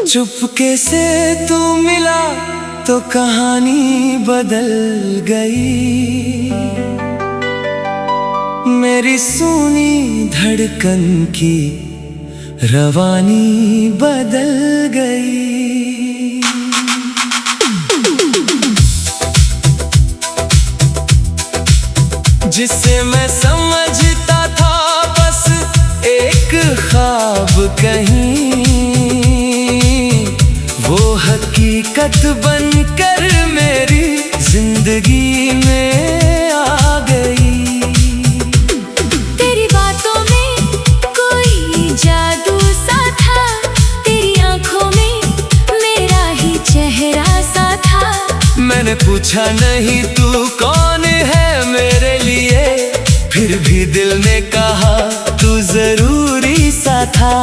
चुपके से तू मिला तो कहानी बदल गई। मेरी सुनी धड़कन की रवानी बदल गई। जिसे मैं समझता था बस एक ख्वाब कहीं, वो हकीकत बनकर मेरी जिंदगी में आ गई। तेरी बातों में कोई जादू सा था, तेरी आंखों में मेरा ही चेहरा सा था। मैंने पूछा नहीं तू कौन है मेरे लिए, फिर भी दिल ने कहा तू जरूरी सा था।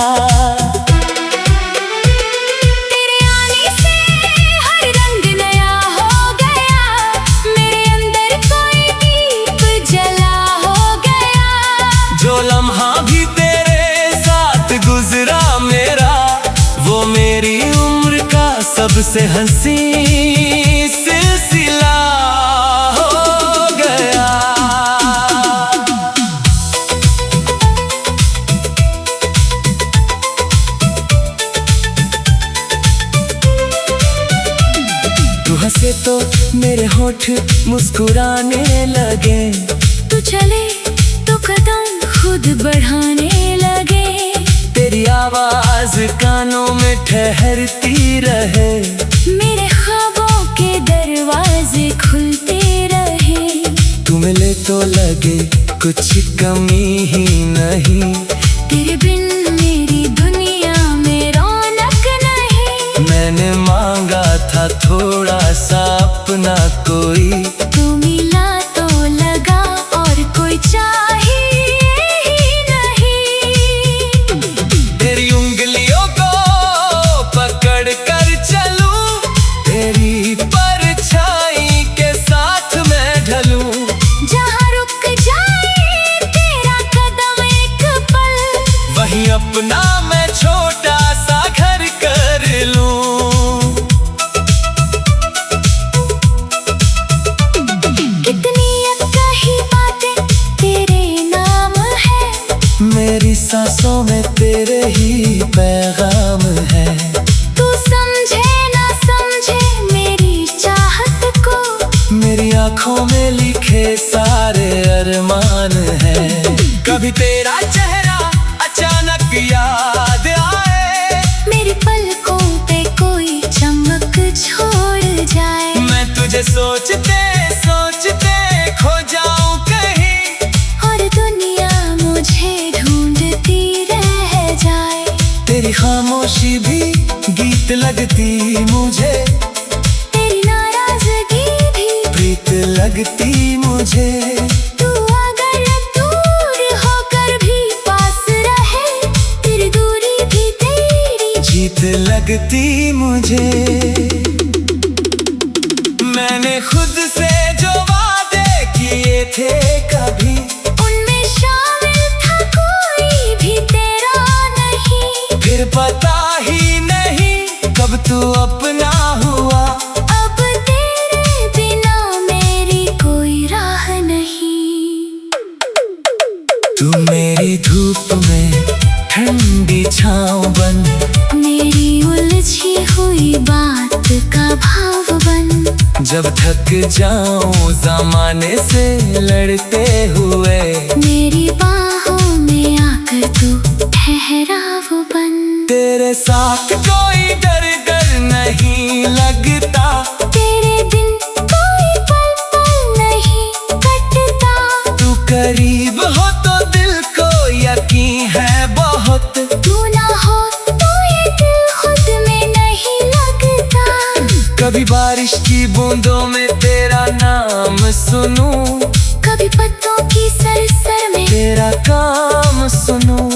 जो लम्हा भी तेरे साथ गुजरा मेरा, वो मेरी उम्र का सबसे हंसी सिलसिला हो गया। तू हंसे तो मेरे होठ मुस्कुराने लगे, तू चले तो कदम खुद बढ़ाने लगे। तेरी आवाज कानों में ठहरती रहे, मेरे ख्वाबों के दरवाजे खुलते रहे। तू मिले तो लगे कुछ कमी ही नहीं, तेरे बिन मेरी दुनिया में रौनक नहीं। मैंने मांगा था थोड़ा सा अपना कोई, तू मिला तो लगा और कोई चाहिए ही नहीं। तेरी उंगलियों को पकड़ कर चलूं, तेरी परछाई के साथ मैं ढलूं। जहाँ रुक जाए तेरा कदम एक पल, वहीं अपना मैं छोटा सा घर कर लूं। मेरी सांसों में तेरे ही पैगाम है। तू समझे ना समझे मेरी चाहत को, मेरी आंखों में लिखे सारे अरमान है। कभी तेरा चेहरा अचानक याद आए, मेरी पलकों पे कोई चमक छोड़ जाए। मैं तुझे सोचते सोचते खो जाऊं कहीं, और दुनिया मुझे ढूंढती रह जाए। तेरी खामोशी भी गीत लगती मुझे, तेरी नाराजगी भी प्रीत लगती मुझे। तू अगर दूर होकर भी पास रहे, तेरी दूरी भी तेरी जीत लगती मुझे। मैंने खुद से जो वादे किए थे कभी, उनमें शामिल था कोई भी तेरा नहीं। फिर पता ही नहीं कब तू अपना हुआ। अब तेरे बिना मेरी कोई राह नहीं। तू मेरी धूप में ठंडी छाँव बन, मेरी उलझी हुई बात का भाव बन। जब थक जाऊं जमाने से लड़ते हुए, मेरी बाहों में आकर तू ठहराव बन। तेरे साथ कोई डर डर नहीं लगता, तेरे बिन कोई पल पल नहीं कटता। तू करीब हो तो दिल को यकीन है बहुत, तू ना हो तो ये दिल खुद में बूंदों में तेरा नाम सुनूं, कभी पत्तों की सरसर में तेरा काम सुनूं।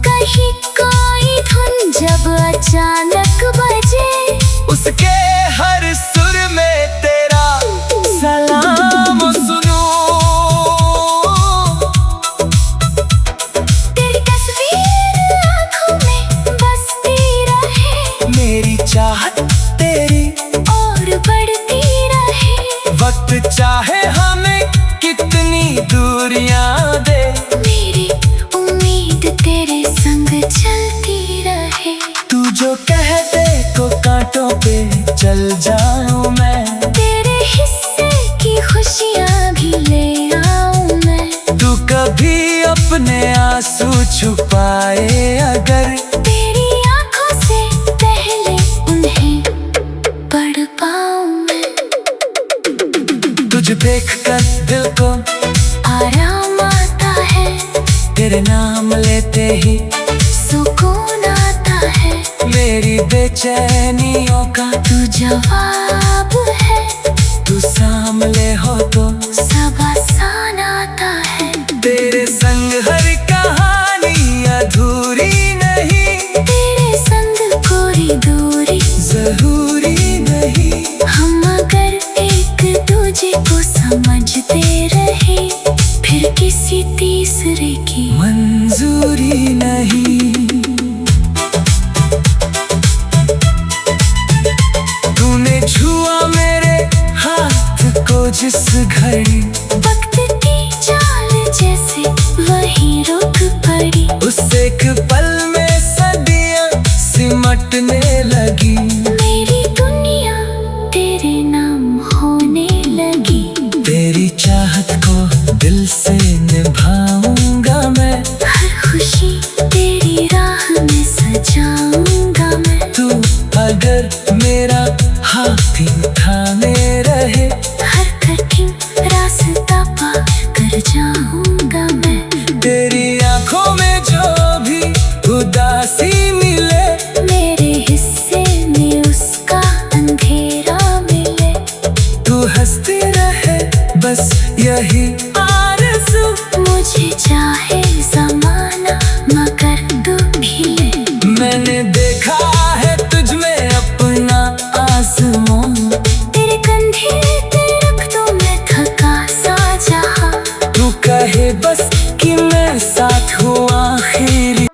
कहीं कोई धुन जब अचानक बजे, उसके हर सुर में तेरा सलाम सुनूं। तेरी तस्वीर आँखों में बसती रहे, मेरी चाहत तेरी और बढ़ती रहे। वक्त चाहे हमें कितनी दूरियां दे, मेरी उम्मीद तेरे संग चलती रहे। तू जो कह दे तो कांटों पे चल जाऊं मैं, तेरे हिस्से की खुशियाँ भी ले आऊं मैं। तू कभी अपने आंसू छुपाए अगर, तेरी आँखों से पहले उन्हें पढ़ पाऊं मैं। तुझे देखकर दिल को आराम आता है, तेरे नाम लेते ही सुकून आता है। मेरी बेचैनियों का तू जवाब है, तू सामने हो तो सब आसान आता है। तेरे संग हर कहानी अधूरी नहीं, तेरे संग कोई दूरी जरूरी नहीं। हम अगर एक दूजे को समझते रहे, फिर किसी तीसरे की मंजूरी नहीं। तूने छुआ मेरे हाथ को जिस घड़ी, वक्त की चाल जैसे वहीं रुक पड़ी। उस एक पल में सदियां सिमटने लगी। मेरी दुनिया तेरे नाम होने लगी। तेरी चाहत को दिल से निभाऊंगा मैं, हर खुशी तेरी राह में सजाऊंगा मैं। तू अगर मेरा हाथ थामे रहे, हर कठिन रास्ता पार कर जाऊंगा मैं। तेरी आंखों में जो भी उदासी मिले, मेरे हिस्से में उसका अंधेरा मिले। तू हंसती रहे बस यही आरज़ू। मुझे चाहे जमाना मगर तू खिले। मैंने देखा है तुझ में अपना आसमां, तेरे कंधे पे रख दूं मैं थका सा जहां। तू कहे बस कि मैं साथ हूँ आखिरी।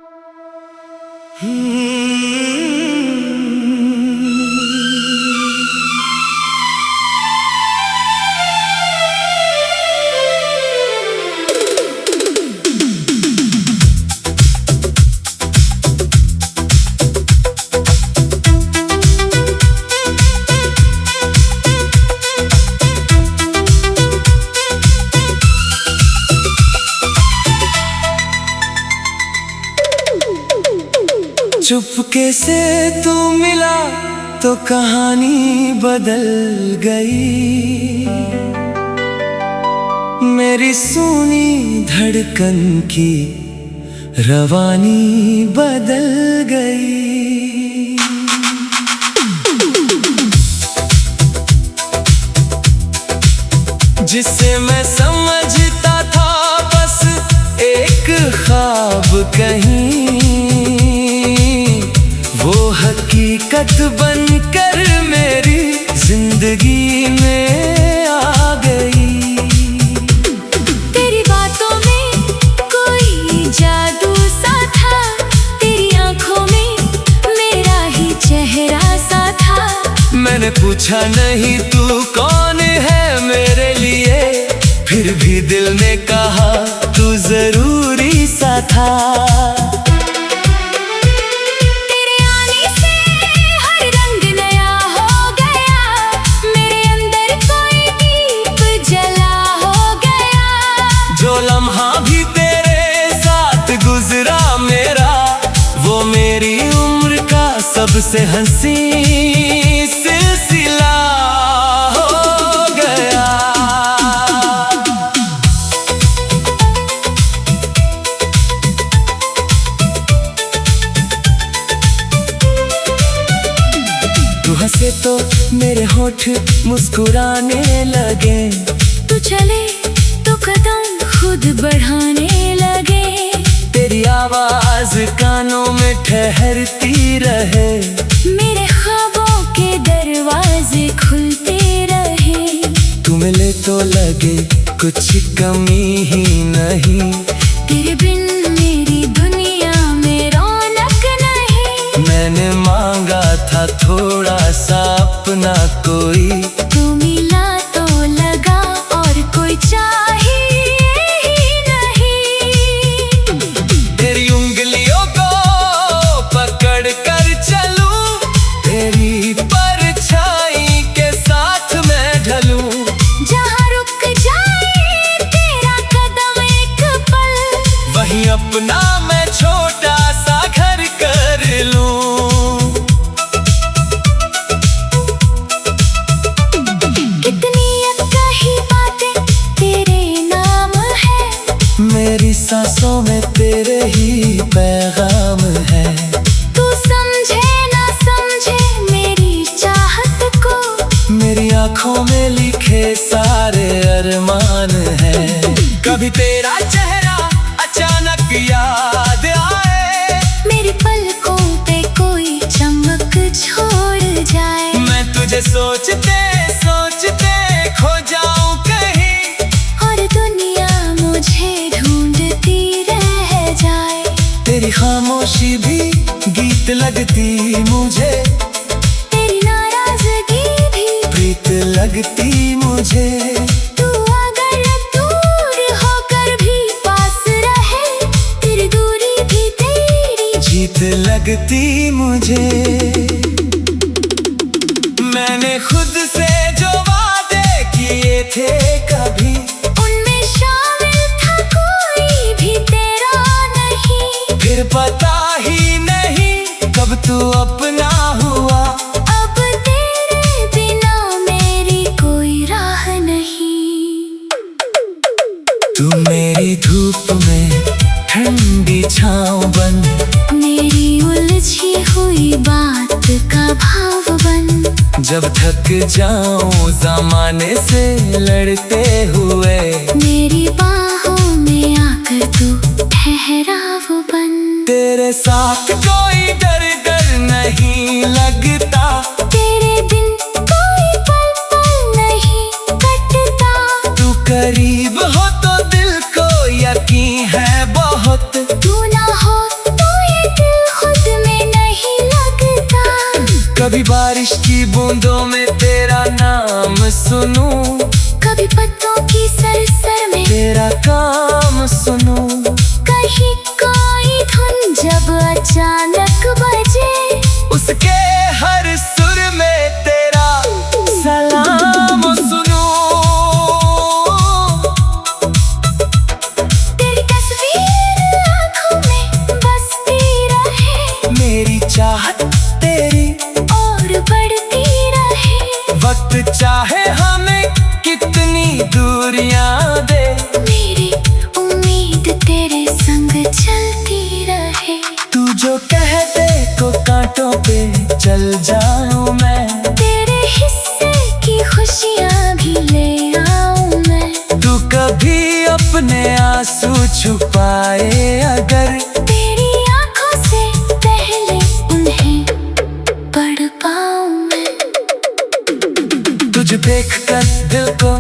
चुपके से तू मिला तो कहानी बदल गई। मेरी सूनी धड़कन की रवानी बदल गई। जिसे मैं समझता था बस एक ख्वाब कहीं, वो हकीकत बनकर मेरी जिंदगी में आ गई। तेरी बातों में कोई जादू सा था, तेरी आंखों में मेरा ही चेहरा सा था। मैंने पूछा नहीं तू कौन है मेरे लिए, फिर भी दिल ने कहा तू जरूरी सा था। तेरे आने से हर रंग नया हो गया, मेरे अंदर कोई दीप जला हो गया। जो लम्हा भी तेरे साथ गुजरा मेरा, वो मेरी उम्र का सबसे हंसी सिलसिला हो गया। तू हंसे तो मेरे होठ मुस्कुराने लगे। तू चले तो कदम खुद बढ़ाने लगे। तेरी आवाज कानों में ठहरती रहे। मेरे ख्वाबों के दरवाजे खुलते रहे। तू मिले तो लगे कुछ कमी ही नहीं। तेरे बिन मेरी दुनिया में रौनक नहीं। मैंने मांगा था थोड़ा सा अपना कोई। तू मिला तो लगा और कोई चाहिए ही नहीं। तेरी उंगलियों को पकड़ कर चलूं, तेरी परछाई के साथ मैं ढलूं। जहाँ रुक जाए तेरा कदम एक पल, वहीं अपना मैं छोटा सा घर कर लूं। मेरी सांसों में तेरे ही पैगाम है। तू समझे ना समझे मेरी चाहत को, मेरी आंखों में लिखे सारे अरमान है। कभी तेरा चेहरा अचानक याद आए, मेरी पलकों पे कोई चमक छोड़ जाए। मैं तुझे सोचते सोचते खो जाऊं कहीं, और दुनिया मुझे ढूंढती रह जाए। तेरी खामोशी भी गीत लगती मुझे। तेरी नाराजगी भी प्रीत लगती मुझे। तू अगर दूर होकर भी पास रहे, तेरी दूरी भी तेरी जीत लगती मुझे। मैंने खुद से जो वादे किए थे कभी, उनमें शामिल था कोई भी तेरा नहीं। फिर पता ही नहीं कब तू अपना हुआ। अब तेरे बिना मेरी कोई राह नहीं। तू मेरी धूप में ठंडी छाँव बन, मेरी उलझी हुई बात का भाव बन। जब थक जाऊं जमाने से लड़ते हुए, मेरी बाहों में आकर तू ठहराव बन। तेरे साथ कोई डर डर नहीं लगता। तेरे बिन कोई पल पल नहीं कटता। तू करीब हो तो दिल को यकीन है बहुत। तू ना हो तो ये दिल खुद में नहीं लगता। कभी बारिश की बूंदों में तेरा नाम सुनूं, कभी पत्तों की सरसर में तेरा काम सुनूं। कहीं कोई धुन जब अचानक बजे, उसके हर सुर में तेरा सलाम सुनूं। तेरी तस्वीर आँखों में बसती रहे। मेरी चाहत तेरी और बढ़ती रहे। वक्त चाहे हमें कितनी दूरियां दे, मेरी उम्मीद तेरे संग चलती रहे। तू जो कह दे तो कांटों पे चल जाऊं मैं। तेरे हिस्से की खुशियाँ भी ले आऊं मैं। तू कभी अपने आंसू छुपाए अगर, तेरी आँखों से पहले उन्हें पढ़ पाऊं मैं। तुझ देखकर दिल को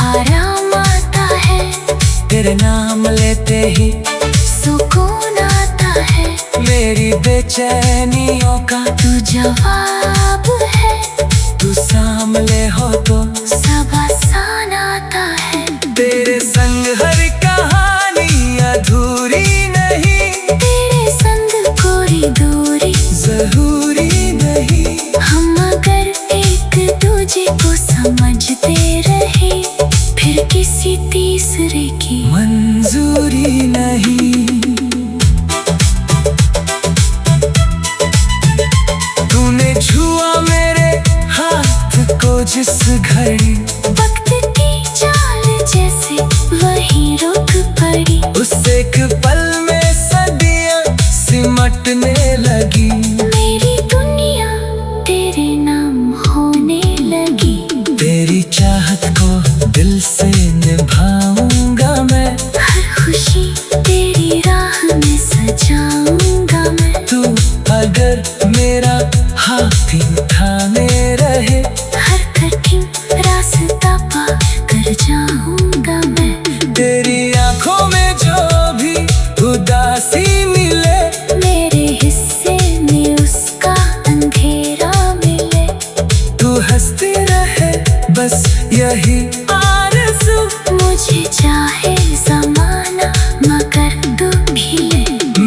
आराम आता है। तेरे नाम लेते ही सुकून आता है। मेरी बेचैनियों का तू जवाब है। तू सामने हो तो सब आसान आता है। तेरे संग हर कहानी अधूरी नहीं। तेरे संग कोई दूरी जरूरी नहीं। हम अगर एक दूजे को समझते रहे, फिर किसी तीसरे की मंजूरी नहीं। तूने छुआ मेरे हाथ को जिस घड़ी, वक्त की चाल जैसे वहीं रुक पड़ी। उस एक पल में सदियां सिमटने लगी। मेरी दुनिया तेरे नाम अगर मेरा हाथ ही थामे रहे, हर कठिन रास्ता पार कर जाऊंगा मैं। तेरी आंखों में जो भी उदासी मिले, मेरे हिस्से में उसका अंधेरा मिले। तू हंसती रहे बस यही आरज़ू। मुझे चाहे ज़माना मगर तू भी।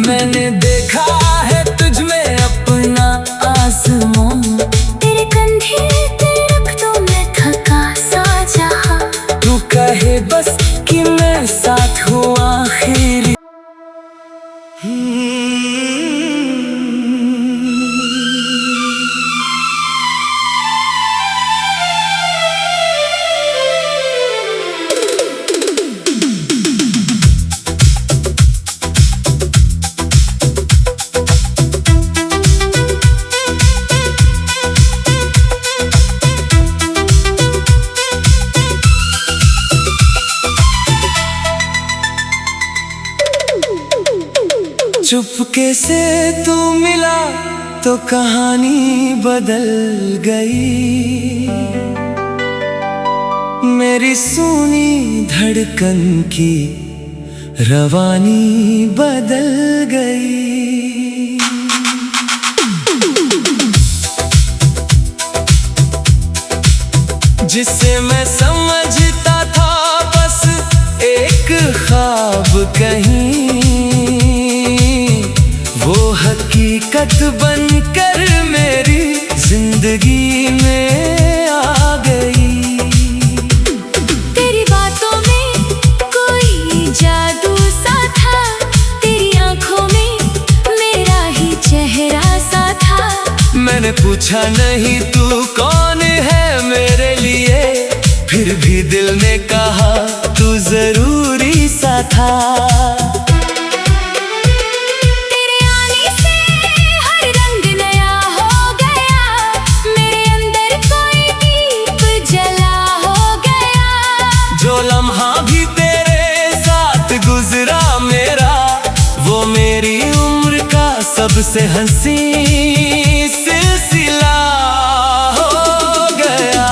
मैंने देखा है तुझ में अपना आसमां, तेरे कंधे पे रख दो मैं थका सा जहां। तू कहे बस कि मैं साथ हूँ आखिरी। चुपके से तू मिला तो कहानी बदल गई, मेरी सुनी धड़कन की रवानी बदल गई। जिसे मैं समझता था बस एक ख्वाब कहीं, वो हकीकत बनकर मेरी जिंदगी में आ गई। तेरी बातों में कोई जादू सा था, तेरी आंखों में मेरा ही चेहरा सा था। मैंने पूछा नहीं तू कौन है मेरे लिए, फिर भी दिल ने कहा तू जरूरी सा था। जो लम्हा भी तेरे साथ गुजरा मेरा, वो मेरी उम्र का सबसे हंसी सिलसिला हो गया।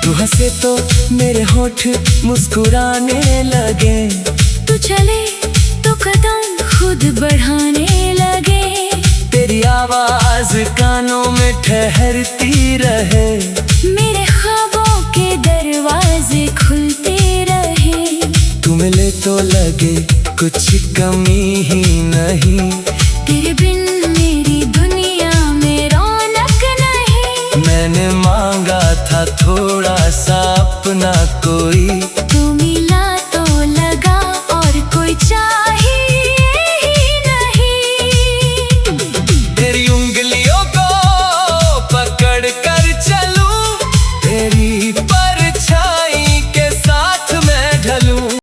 तू हंसे तो मेरे होठ मुस्कुराने लगे, तू चले तो कदम खुद बढ़ाने लगे। तेरी आवाज कानों में ठहरती रहे, मेरे ख्वाबों के दरवाजे खुलते रहे। तू मिले तो लगे कुछ कमी ही नहीं, तेरे बिन